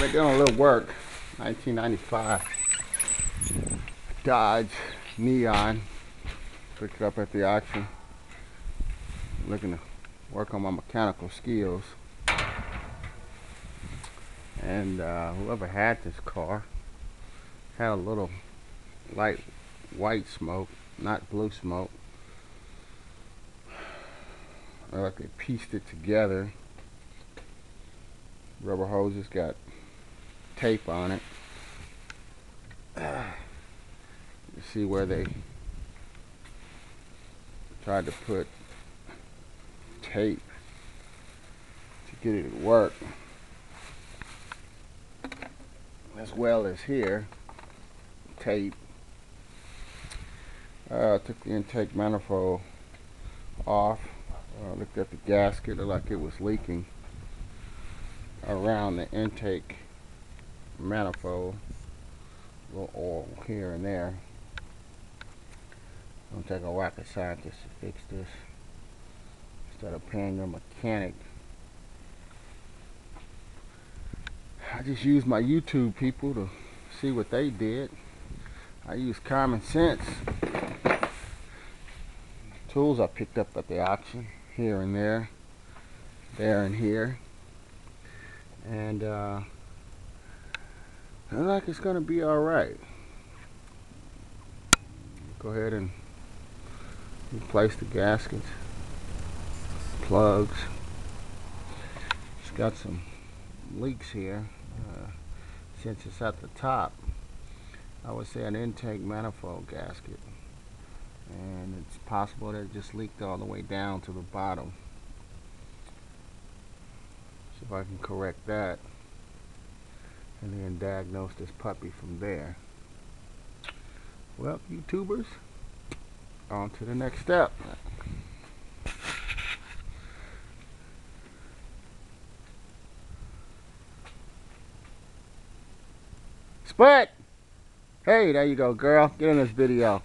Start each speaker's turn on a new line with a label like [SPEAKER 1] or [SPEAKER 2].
[SPEAKER 1] Been doing a little work. 1995 Dodge Neon. Picked it up at the auction. Looking to work on my mechanical skills. And whoever had this car had a little light white smoke, not blue smoke. Like they pieced it together. Rubber hoses got tape on it. You see where they tried to put tape to get it to work, as well as here, tape. Took the intake manifold off. Looked at the gasket, looked like it was leaking around the intake manifold. A little oil here and there. Don't take a rocket scientist to fix this. Instead of paying a mechanic, I just used my YouTube people to see what they did. I used common sense. Tools I picked up at the auction, here and there and here, and I like it's gonna be all right. Go ahead and replace the gaskets, plugs. It's got some leaks here. Since it's at the top, I would say an intake manifold gasket, and it's possible that it just leaked all the way down to the bottom. See if I can correct that and then diagnose this puppy from there. Well, YouTubers, on to the next step. Split! Hey, there you go, girl. Get in this video.